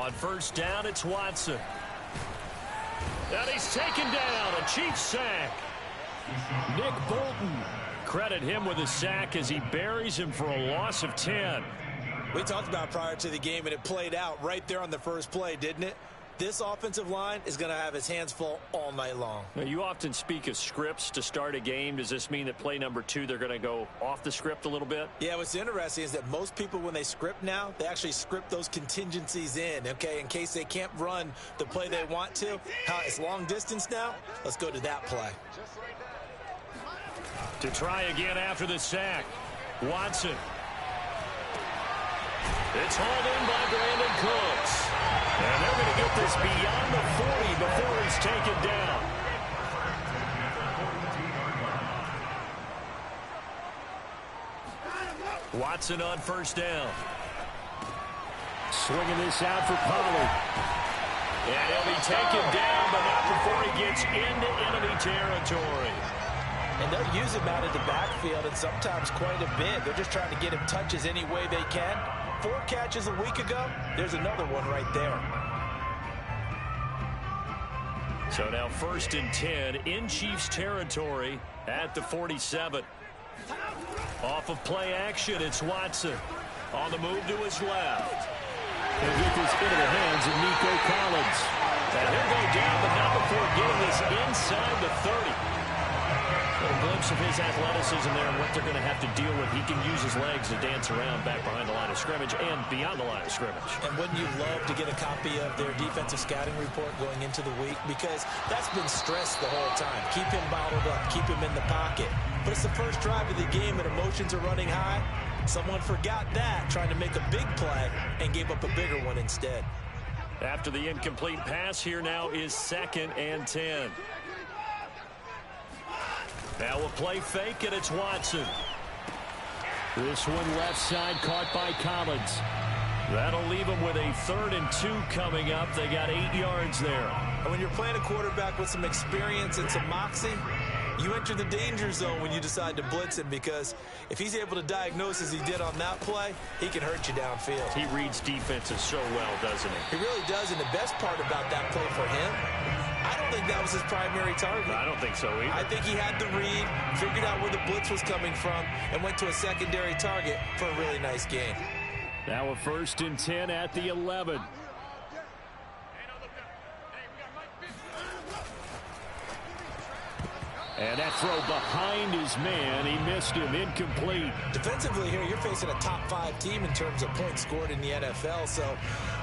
On first down, it's Watson. And he's taken down. A Chiefs sack. Nick Bolton. Credit him with a sack as he buries him for a loss of 10. We talked about prior to the game, and it played out right there on the first play, didn't it? This offensive line is going to have his hands full all night long. Now, you often speak of scripts to start a game. Does this mean that play number 2, they're going to go off the script a little bit? Yeah, what's interesting is that most people, when they script now, they actually script those contingencies in, okay, in case they can't run the play they want to. It's long distance now. Let's go to that play. To try again after the sack, Watson. It's hauled in by Brandon Cooks. And they're going to get this beyond the 40 before he's taken down. Watson on first down. Swinging this out for Pollard. And he'll be taken down, but not before he gets into enemy territory. And they'll use him out of the backfield, and sometimes quite a bit. They're just trying to get him touches any way they can. 4 catches a week ago. There's another one right there. So now 1st and 10 in Chiefs territory at the 47. Off of play action, it's Watson. On the move to his left. And get this into the hands of Nico Collins. And he'll go down, but not before getting this inside the 30. A glimpse of his athleticism there and what they're going to have to deal with. He can use his legs to dance around back behind the line of scrimmage and beyond the line of scrimmage. And wouldn't you love to get a copy of their defensive scouting report going into the week? Because that's been stressed the whole time. Keep him bottled up. Keep him in the pocket. But it's the first drive of the game and emotions are running high. Someone forgot that, trying to make a big play, and gave up a bigger one instead. After the incomplete pass, here now is 2nd and 10. Now a play fake, and it's Watson. This one left side caught by Collins. That'll leave them with a 3rd and 2 coming up. They got 8 yards there. And when you're playing a quarterback with some experience and some moxie, you enter the danger zone when you decide to blitz him, because if he's able to diagnose as he did on that play, he can hurt you downfield. He reads defenses so well, doesn't he? He really does, and the best part about that play for him, I don't think that was his primary target. I don't think so either. I think he had the read, figured out where the blitz was coming from, and went to a secondary target for a really nice gain. Now a 1st and 10 at the 11. And that throw behind his man. He missed him. Incomplete. Defensively here, you're facing a top 5 team in terms of points scored in the NFL. So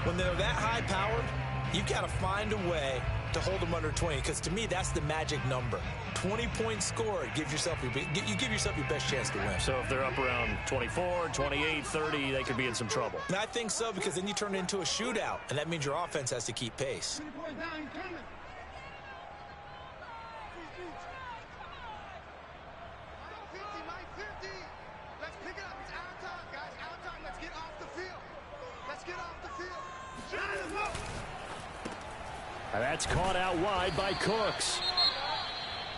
when they're that high-powered, you've got to find a way to hold them under 20, because to me, that's the magic number. 20 points scored, you give yourself your best chance to win. So if they're up around 24, 28, 30, they could be in some trouble. And I think so, because then you turn it into a shootout, and that means your offense has to keep pace. And that's caught out wide by Cooks.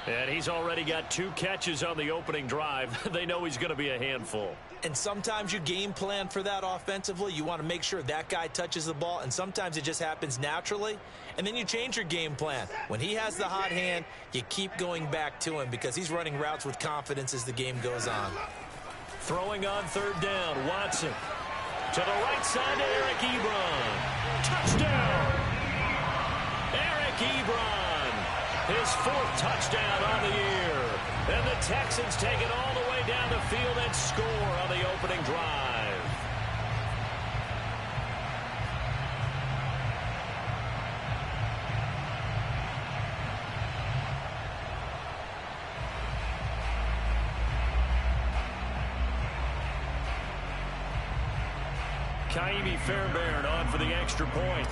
And he's already got 2 catches on the opening drive. They know he's going to be a handful. And sometimes you game plan for that offensively. You want to make sure that guy touches the ball, and sometimes it just happens naturally. And then you change your game plan. When he has the hot hand, you keep going back to him, because he's running routes with confidence as the game goes on. Throwing on 3rd down, Watson. To the right side to Eric Ebron. Touchdown! Eric Ebron, his 4th touchdown on the year. And the Texans take it all the way down the field and score on the opening drive. Kaimi Fairbairn on for the extra point.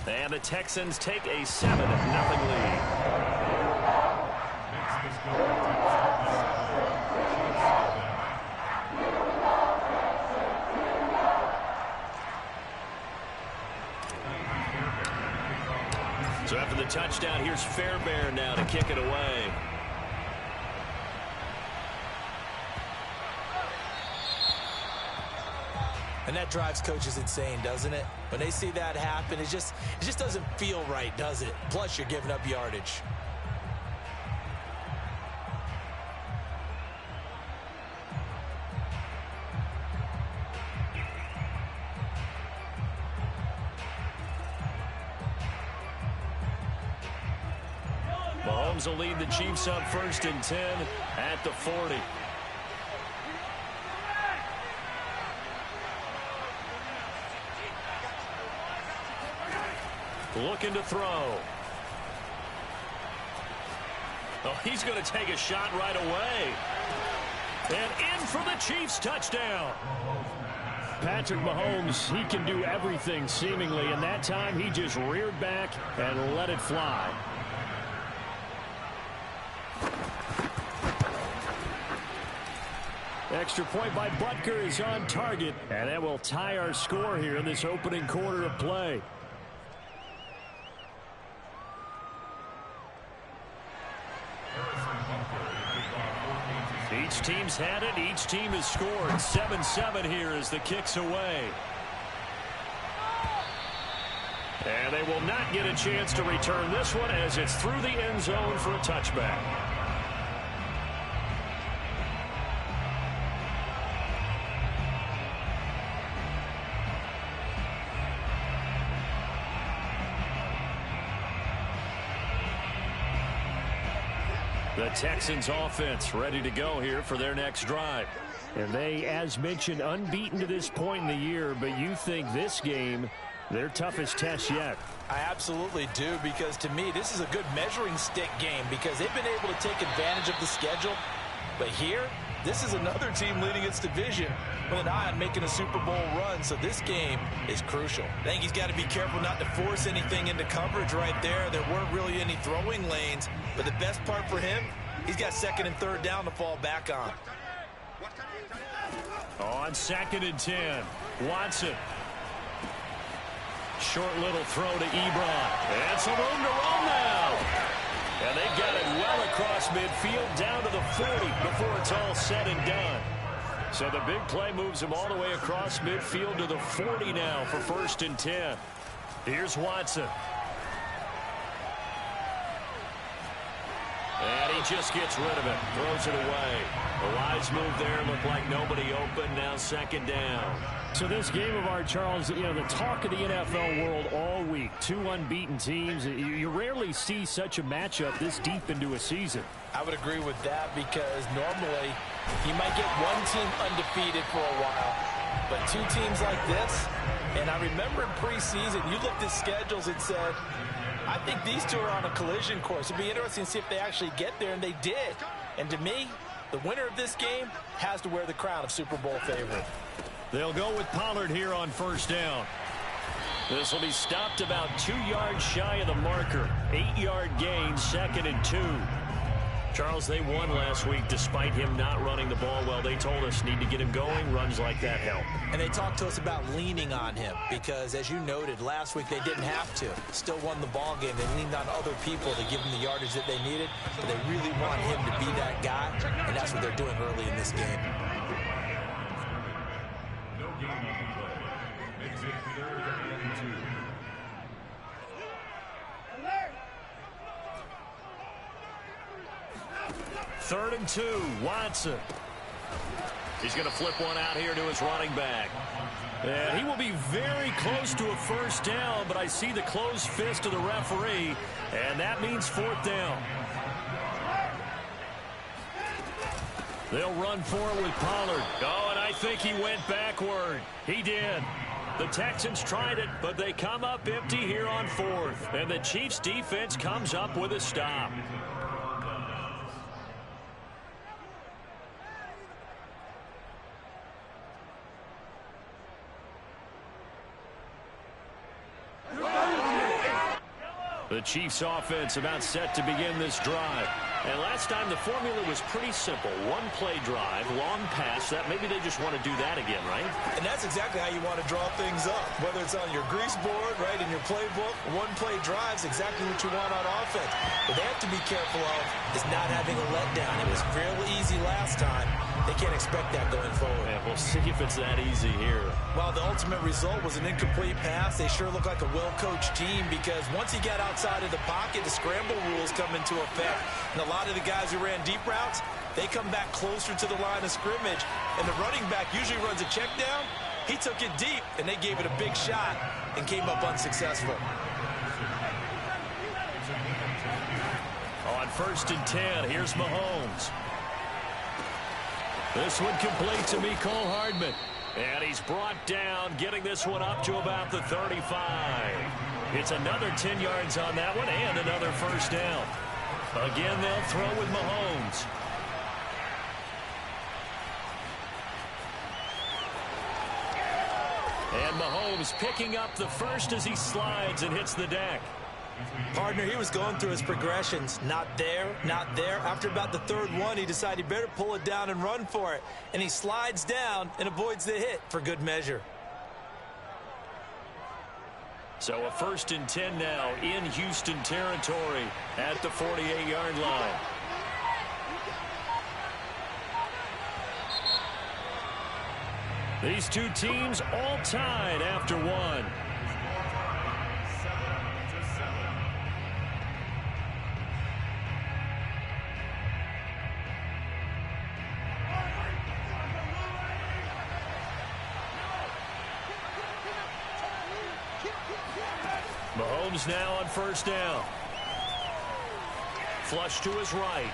And the Texans take a 7-0 lead. So after the touchdown, here's Fairbairn now to kick it away. And that drives coaches insane, doesn't it? When they see that happen, it just doesn't feel right, does it? Plus, you're giving up yardage. Mahomes will lead the Chiefs up 1st and 10 at the 40. Looking to throw. Oh, he's going to take a shot right away. And in for the Chiefs touchdown. Patrick Mahomes, he can do everything seemingly, and that time he just reared back and let it fly. Extra point by Butker is on target, and that will tie our score here in this opening quarter of play. Each team's had it. Each team has scored. 7-7 here as the kick's away. And they will not get a chance to return this one as it's through the end zone for a touchback. The Texans offense ready to go here for their next drive. And they, as mentioned, unbeaten to this point in the year, but you think this game, their toughest test yet. I absolutely do, because to me, this is a good measuring stick game because they've been able to take advantage of the schedule. But here, this is another team leading its division with an eye on making a Super Bowl run, so this game is crucial. I think he's got to be careful not to force anything into coverage right there. There weren't really any throwing lanes, but the best part for him, he's got 2nd and 3rd down to fall back on. On 2nd and 10, Watson. Short little throw to Ebron. And some room to roll now. And they got it well across midfield down to the 40 before it's all said and done. So the big play moves him all the way across midfield to the 40 now for 1st and 10. Here's Watson. And he just gets rid of it. Throws it away. A wise move there. Looked like nobody open. Now 2nd down. So this game of art, Charles, you know, the talk of the NFL world all week. 2 unbeaten teams. You rarely see such a matchup this deep into a season. I would agree with that because normally you might get one team undefeated for a while. But 2 teams like this, and I remember in preseason, you looked at schedules and said, I think these 2 are on a collision course. It'd be interesting to see if they actually get there, and they did. And to me, the winner of this game has to wear the crown of Super Bowl favorite. They'll go with Pollard here on 1st down. This will be stopped about 2 yards shy of the marker. 8-yard gain, 2nd and 2. Charles, they won last week despite him not running the ball well. They told us need to get him going. Runs like that help. And they talked to us about leaning on him because, as you noted, last week they didn't have to. Still won the ball game. They leaned on other people to give them the yardage that they needed. But they really want him to be that guy, and that's what they're doing early in this game. No game on the play. Makes it 3rd and 2. Third and 2, Watson. He's going to flip one out here to his running back. And he will be very close to a 1st down, but I see the closed fist of the referee, and that means 4th down. They'll run forward with Pollard. Oh, and I think he went backward. He did. The Texans tried it, but they come up empty here on 4th. And the Chiefs' defense comes up with a stop. The Chiefs offense about set to begin this drive. And last time the formula was pretty simple. One play drive, long pass. That maybe they just want to do that again, right? And that's exactly how you want to draw things up. Whether it's on your grease board, right, in your playbook, one play drive's exactly what you want on offense. What they have to be careful of is not having a letdown. It was fairly easy last time. They can't expect that going forward. Yeah, we'll see if it's that easy here. Well, the ultimate result was an incomplete pass. They sure look like a well-coached team because once he got outside of the pocket, the scramble rules come into effect. And a lot of the guys who ran deep routes, they come back closer to the line of scrimmage. And the running back usually runs a check down. He took it deep, and they gave it a big shot and came up unsuccessful. On 1st and 10, here's Mahomes. This one complete to Mecole Hardman. And he's brought down, getting this one up to about the 35. It's another 10 yards on that one and another first down. Again, they'll throw with Mahomes. And Mahomes picking up the first as he slides and hits the deck. Partner, he was going through his progressions. Not there, not there. After about the third one, he decided he better pull it down and run for it. And he slides down and avoids the hit for good measure. So a 1st and 10 now in Houston territory at the 48-yard line. These two teams all tied after one. Mahomes now on 1st down. Flush to his right.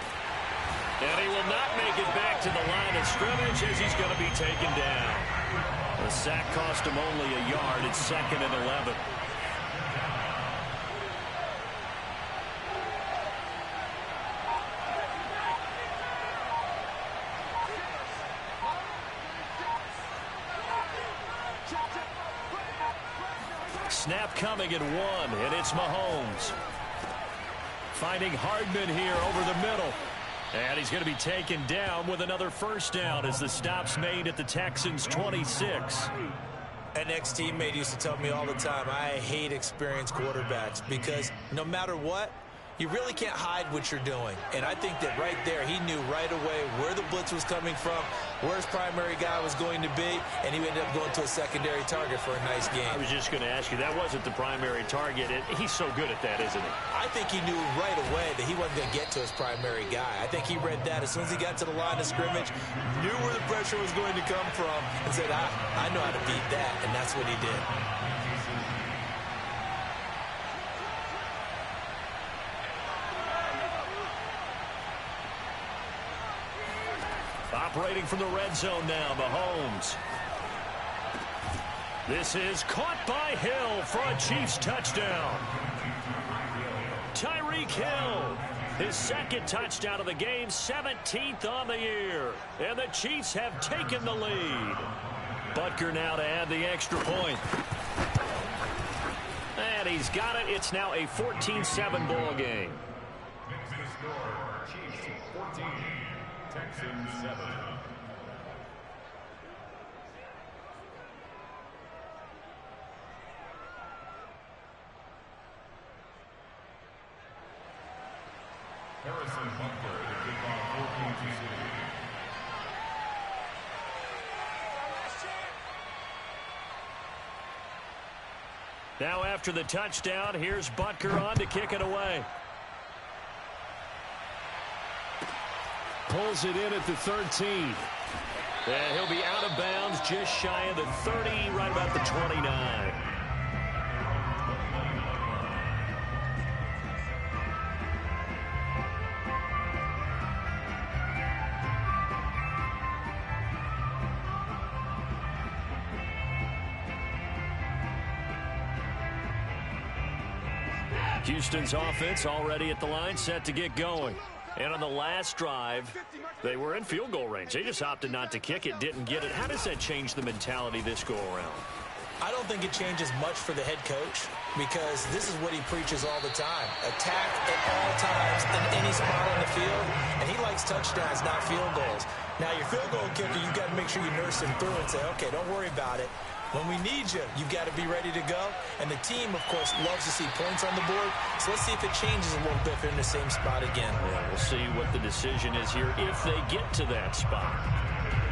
And he will not make it back to the line of scrimmage as he's going to be taken down. The sack cost him only a yard. It's 2nd and 11. Snap coming at 1, and it's Mahomes. Finding Hardman here over the middle. And he's going to be taken down with another first down as the stop's made at the Texans' 26. An ex-teammate used to tell me all the time, I hate experienced quarterbacks because no matter what, you really can't hide what you're doing. And I think that right there, he knew right away where the blitz was coming from, where his primary guy was going to be, and he ended up going to a secondary target for a nice game. I was just going to ask you, that wasn't the primary target. He's so good at that, isn't he? I think he knew right away that he wasn't going to get to his primary guy. I think he read that as soon as he got to the line of scrimmage, knew where the pressure was going to come from, and said, I know how to beat that, and that's what he did. Operating from the red zone now, Mahomes. This is caught by Hill for a Chiefs touchdown. Tyreek Hill, his 2nd touchdown of the game, 17th on the year. And the Chiefs have taken the lead. Butker now to add the extra point. And he's got it. It's now a 14-7 ball game. Mixing score, Chiefs 14, Texans 7. Harrison Butker to kick off 14-2. Now after the touchdown, here's Butker on to kick it away. Pulls it in at the 13. And he'll be out of bounds just shy of the 30, right about the 29. Houston's offense already at the line, set to get going. And on the last drive, they were in field goal range. They just opted not to kick it, didn't get it. How does that change the mentality this go around? I don't think it changes much for the head coach. because this is what he preaches all the time. Attack at all times in any spot on the field, and he likes touchdowns, not field goals. Now, your field goal kicker, you've got to make sure you nurse him through and say, okay, don't worry about it. When we need you, you've got to be ready to go. And the team, of course, loves to see points on the board. So let's see if it changes a little bit if they're in the same spot again. Yeah, we'll see what the decision is here if they get to that spot.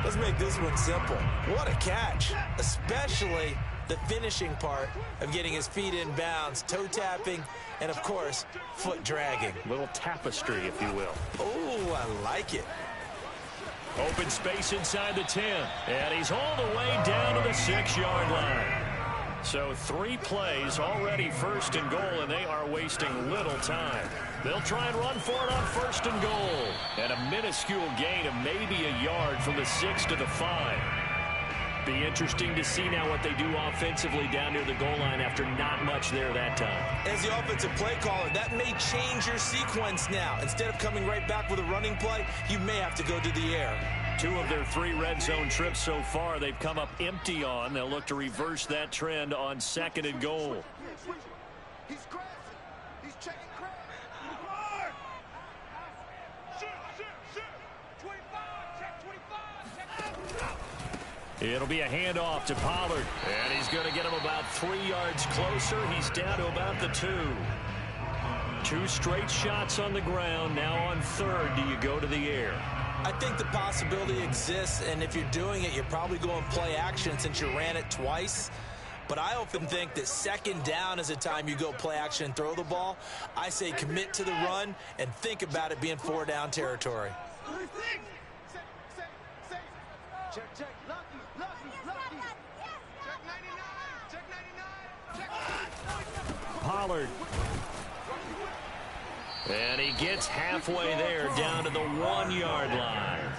Let's make this one simple. What a catch, especially the finishing part of getting his feet in bounds, toe tapping, and, of course, foot dragging. Little tapestry, if you will. Oh, I like it. Open space inside the 10. And he's all the way down to the 6-yard line. So 3 plays already first and goal, and they are wasting little time. They'll try and run for it on first and goal. And a minuscule gain of maybe a yard from the 6 to the 5. Be interesting to see now what they do offensively down near the goal line after not much there that time. As the offensive play caller, that may change your sequence now. Instead of coming right back with a running play, you may have to go to the air. 2 of their 3 red zone trips so far they've come up empty on. They'll look to reverse that trend on second and goal. He's crashing. He's checking crash. Shoot. 25. Check 25. It'll be a handoff to Pollard. And he's going to get him about 3 yards closer. He's down to about the 2. 2 straight shots on the ground. Now on third, do you go to the air? I think the possibility exists, and if you're doing it, you're probably going play action since you ran it twice. But I often think that second down is a time you go play action and throw the ball. I say commit to the run and think about it being 4-down territory. Check. Lucky. Check 99. Check Pollard. And he gets halfway there down to the 1-yard line.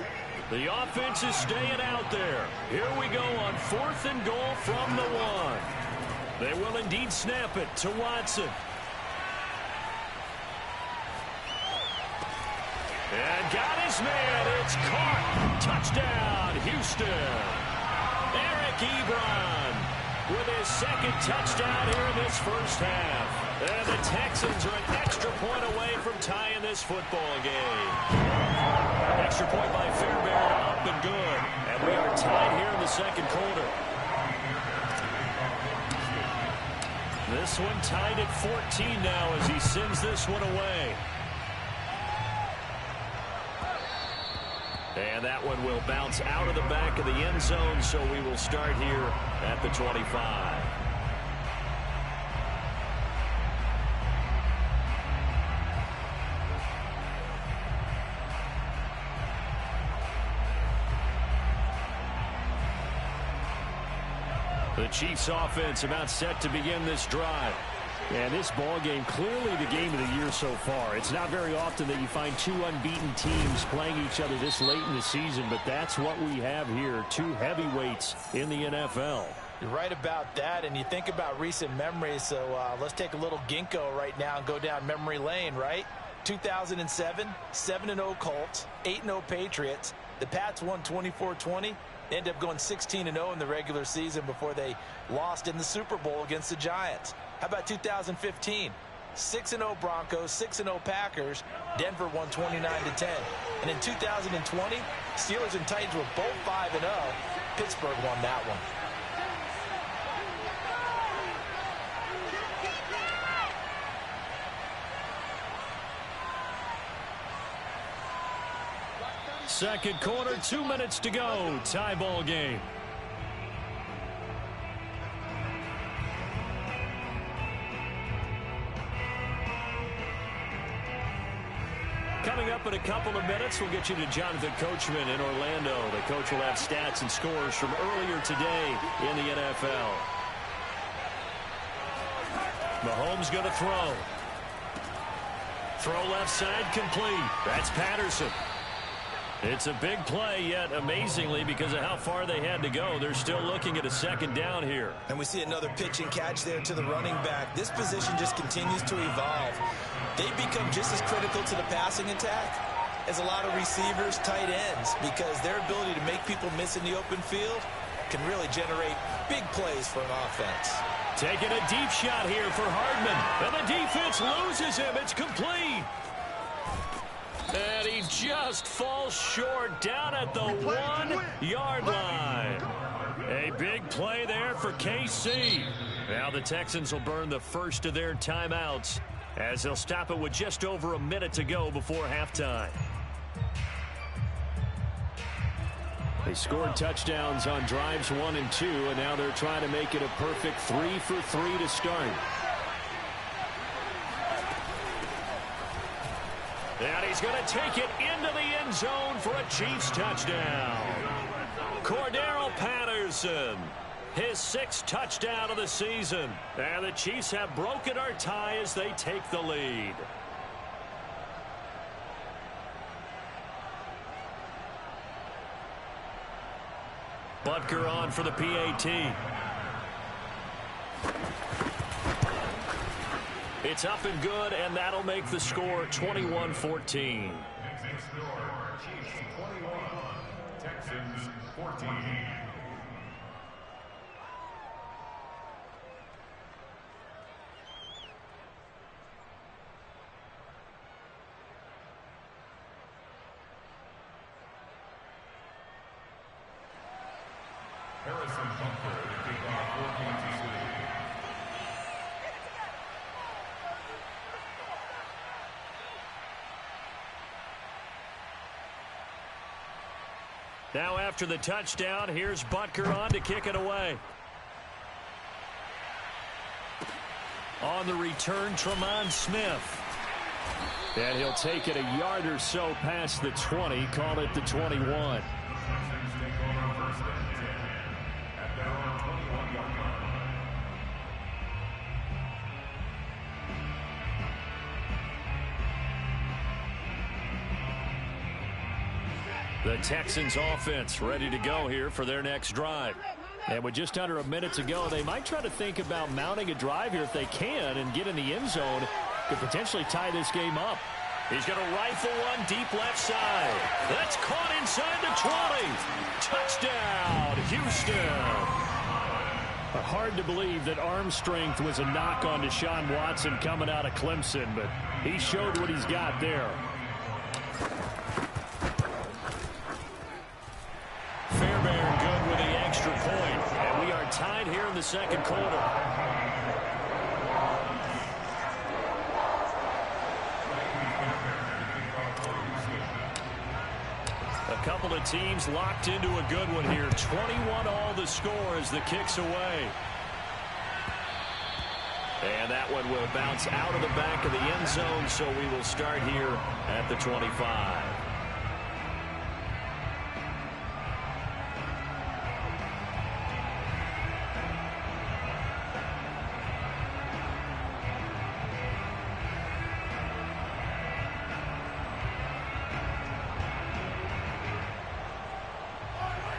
The offense is staying out there. Here we go on 4th and goal from the 1. They will indeed snap it to Watson. And got his man. It's caught. Touchdown, Houston. Eric Ebron with his 2nd touchdown here in this first half. And the Texans are an extra point away from tying this football game. Extra point by Fairbairn, up and good. And we are tied here in the second quarter. This one tied at 14 now as he sends this one away. And that one will bounce out of the back of the end zone, so we will start here at the 25. The Chiefs offense about set to begin this drive. And this ball game, clearly the game of the year so far. It's not very often that you find 2 unbeaten teams playing each other this late in the season, but that's what we have here, 2 heavyweights in the NFL. You're right about that, and you think about recent memories, so let's take a little ginkgo right now and go down memory lane, right? 2007, 7-0 Colts, 8-0 Patriots. The Pats won 24-20. They ended up going 16-0 in the regular season before they lost in the Super Bowl against the Giants. How about 2015? 6-0 Broncos, 6-0 Packers. Denver won 29-10. And in 2020, Steelers and Titans were both 5-0. Pittsburgh won that one. Second quarter, 2 minutes to go. Tie ball game. Coming up in a couple of minutes, we'll get you to Jonathan Coachman in Orlando. The coach will have stats and scores from earlier today in the NFL. Mahomes going to throw. Throw left side complete. That's Patterson. It's a big play, yet amazingly, because of how far they had to go, they're still looking at a second down here. And we see another pitch and catch there to the running back. This position just continues to evolve. They become just as critical to the passing attack as a lot of receivers, tight ends, because their ability to make people miss in the open field can really generate big plays for an offense. Taking a deep shot here for Hardman. And the defense loses him. It's complete. And he just falls short down at the 1-yard line. A big play there for KC. Now the Texans will burn the first of their timeouts as they'll stop it with just over a minute to go before halftime. They scored touchdowns on drives 1 and 2, and now they're trying to make it a perfect 3 for 3 to start. And he's going to take it into the end zone for a Chiefs touchdown. Cordero Patterson, his 6th touchdown of the season. And the Chiefs have broken our tie as they take the lead. Butker on for the PAT. It's up and good, and that'll make the score 21-14. Exit score, Chiefs 21, Texans 14. Harrison Butker to kick off for Kansas City. Now after the touchdown, here's Butker on to kick it away. On the return, Tremont Smith. And he'll take it a yard or so past the 20, call it the 21. The Texans offense ready to go here for their next drive. And with just under a minute to go, they might try to think about mounting a drive here if they can and get in the end zone to potentially tie this game up. He's going to rifle one deep left side. That's caught inside the 20. Touchdown, Houston. Hard to believe that arm strength was a knock on Deshaun Watson coming out of Clemson, but he showed what he's got there. Fairbairn good with the extra point, and we are tied here in the second quarter. A couple of teams locked into a good one here. 21 all the score as the kick's away. And that one will bounce out of the back of the end zone, so we will start here at the 25.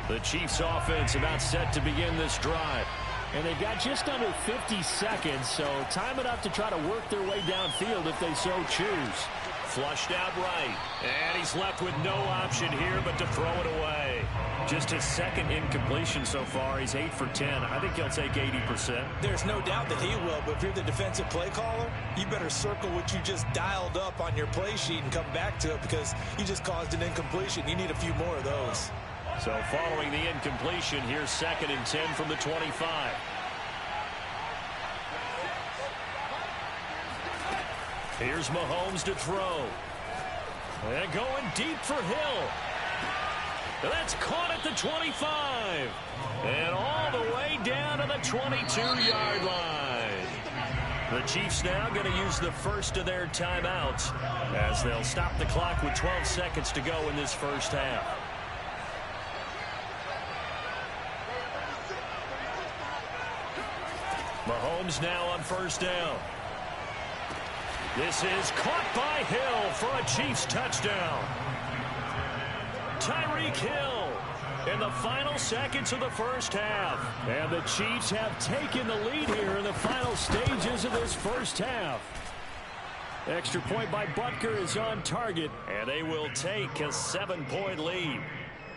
The Chiefs offense about set to begin this drive. And they've got just under 50 seconds, so time enough to try to work their way downfield if they so choose. Flushed out right. And he's left with no option here but to throw it away. Just his second incompletion so far. He's 8 for 10. I think he'll take 80%. There's no doubt that he will, but if you're the defensive play caller, you better circle what you just dialed up on your play sheet and come back to it because you just caused an incompletion. You need a few more of those. So following the incompletion, here's 2nd and 10 from the 25. Here's Mahomes to throw. And going deep for Hill. That's caught at the 25. And all the way down to the 22-yard line. The Chiefs now going to use the first of their timeouts as they'll stop the clock with 12 seconds to go in this first half. Mahomes now on first down. This is caught by Hill for a Chiefs touchdown. Tyreek Hill in the final seconds of the first half. And the Chiefs have taken the lead here in the final stages of this first half. Extra point by Butker is on target, and they will take a 7-point lead.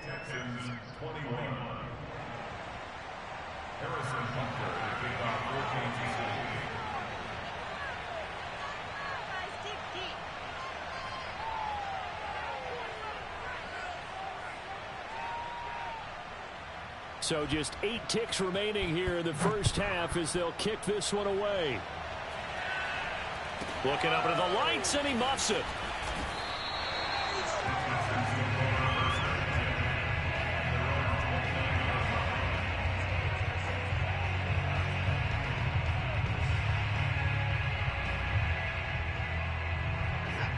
Texans 21, Harrison Butker will take about 14 to 6. So just 8 ticks remaining here in the first half as they'll kick this one away. Looking up into the lights, and he muffs it.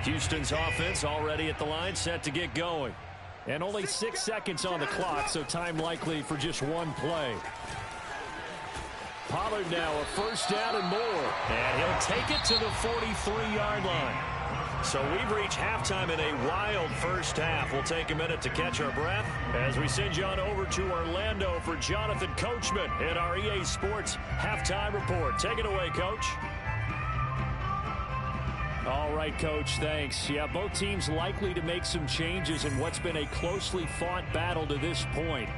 Houston's offense already at the line, set to get going. And only 6 seconds on the clock, so time likely for just one play. Pollard now a first down and more. And he'll take it to the 43-yard line. So we've reached halftime in a wild first half. We'll take a minute to catch our breath as we send you on over to Orlando for Jonathan Coachman in our EA Sports Halftime Report. Take it away, Coach. All right, Coach, thanks. Yeah, both teams likely to make some changes in what's been a closely fought battle to this point.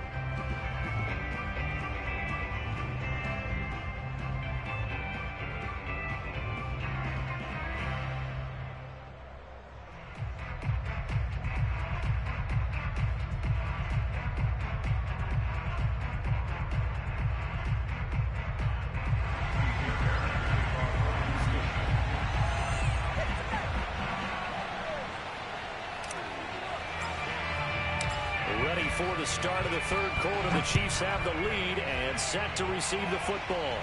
For the start of the third quarter, the Chiefs have the lead and set to receive the football.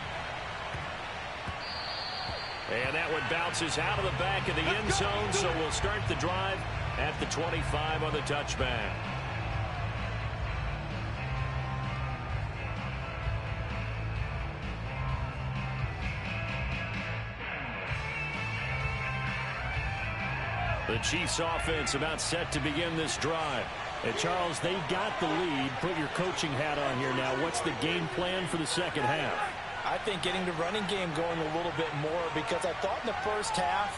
And that one bounces out of the back of the end zone, so we'll start the drive at the 25 on the touchback. The Chiefs offense about set to begin this drive. And Charles, they got the lead. Put your coaching hat on here now. What's the game plan for the second half? I think getting the running game going a little bit more, because I thought in the first half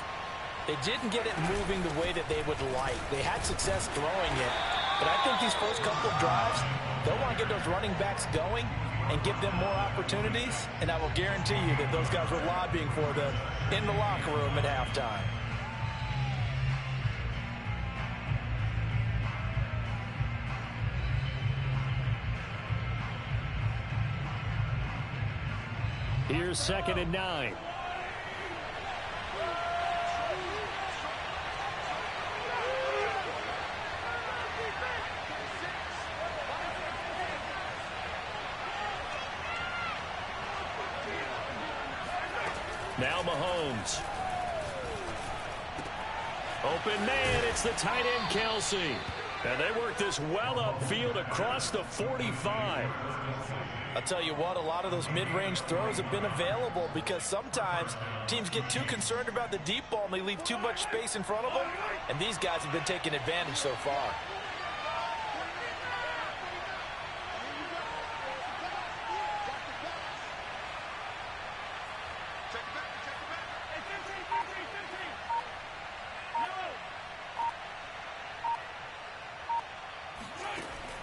they didn't get it moving the way that they would like. They had success throwing it, but I think these first couple of drives, they'll want to get those running backs going and give them more opportunities, and I will guarantee you that those guys were lobbying for them in the locker room at halftime. Here's 2nd and 9. Now Mahomes. Open man, it's the tight end Kelsey. And they work this well upfield across the 45. I'll tell you what, a lot of those mid-range throws have been available because sometimes teams get too concerned about the deep ball and they leave too much space in front of them, and these guys have been taking advantage so far.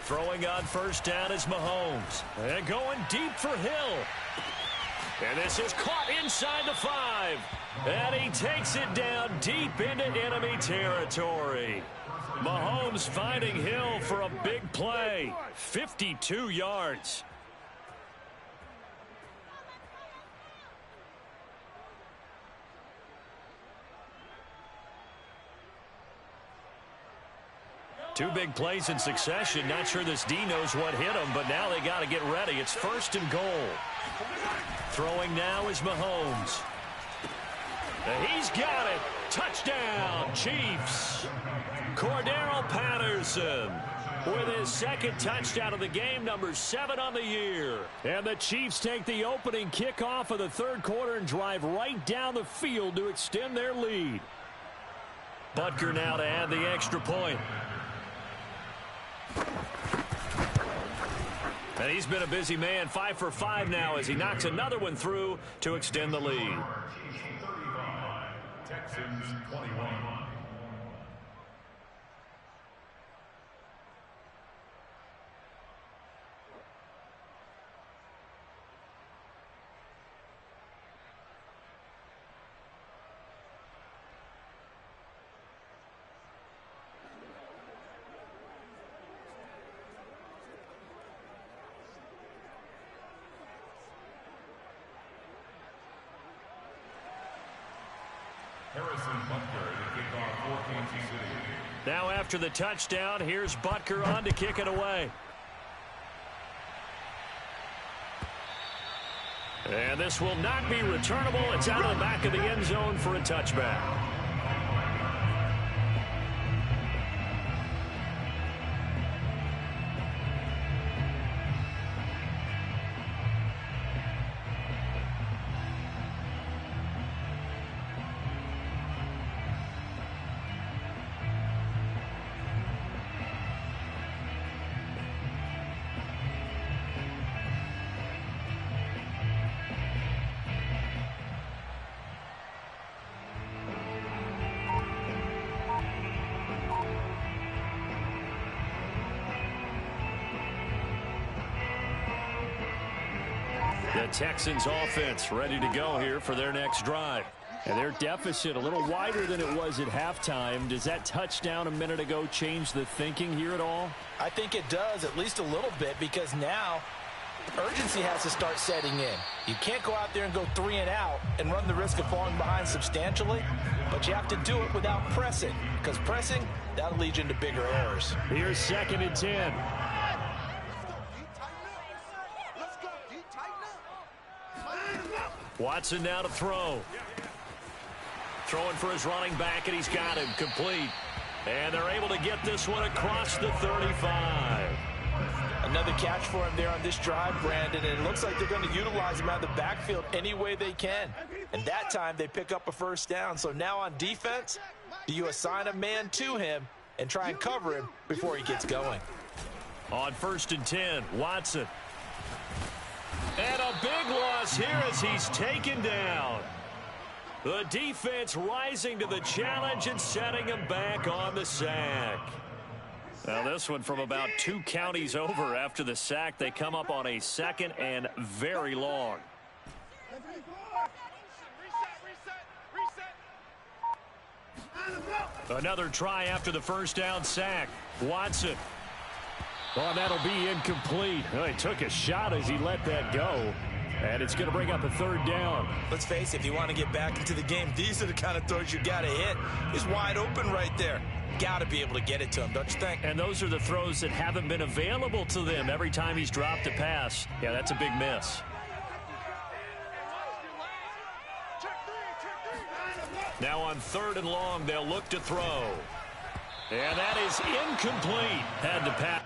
Throwing on first down is Mahomes. And going deep for Hill. And this is caught inside the 5. And he takes it down deep into enemy territory. Mahomes finding Hill for a big play. 52 yards. Two big plays in succession. Not sure this D knows what hit him, but now they got to get ready. It's 1st and goal. Throwing now is Mahomes. And he's got it. Touchdown, Chiefs. Cordero Patterson with his 2nd touchdown of the game, number 7 on the year. And the Chiefs take the opening kickoff of the third quarter and drive right down the field to extend their lead. Butker now to add the extra point. And he's been a busy man, 5 for 5 now as he knocks another one through to extend the lead. Texans 21. Now after the touchdown, here's Butker on to kick it away. And this will not be returnable. It's out of the back of the end zone for a touchback. The Texans offense ready to go here for their next drive. And their deficit a little wider than it was at halftime. Does that touchdown a minute ago change the thinking here at all? I think it does, at least a little bit, because now urgency has to start setting in. You can't go out there and go 3 and out and run the risk of falling behind substantially, but you have to do it without pressing, because pressing, that'll lead you into bigger errors. Here's 2nd and 10. Watson now to throw. Throwing for his running back, and he's got him complete. And they're able to get this one across the 35. Another catch for him there on this drive, Brandon, and it looks like they're going to utilize him out of the backfield any way they can. And that time they pick up a first down. So now on defense, do you assign a man to him and try and cover him before he gets going? On 1st and 10, Watson. And a big loss here as he's taken down. The defense rising to the challenge and setting him back on the sack. Now this one from about 2 counties over after the sack. They come up on a 2nd and very long. Another try after the first down sack. Watson. Oh, that'll be incomplete. Well, he took a shot as he let that go. And it's going to bring up a 3rd down. Let's face it, if you want to get back into the game, these are the kind of throws you got to hit. He's wide open right there. Got to be able to get it to him, don't you think? And those are the throws that haven't been available to them every time he's dropped a pass. Yeah, that's a big miss. Now on 3rd and long, they'll look to throw. And that is incomplete. Had to pass.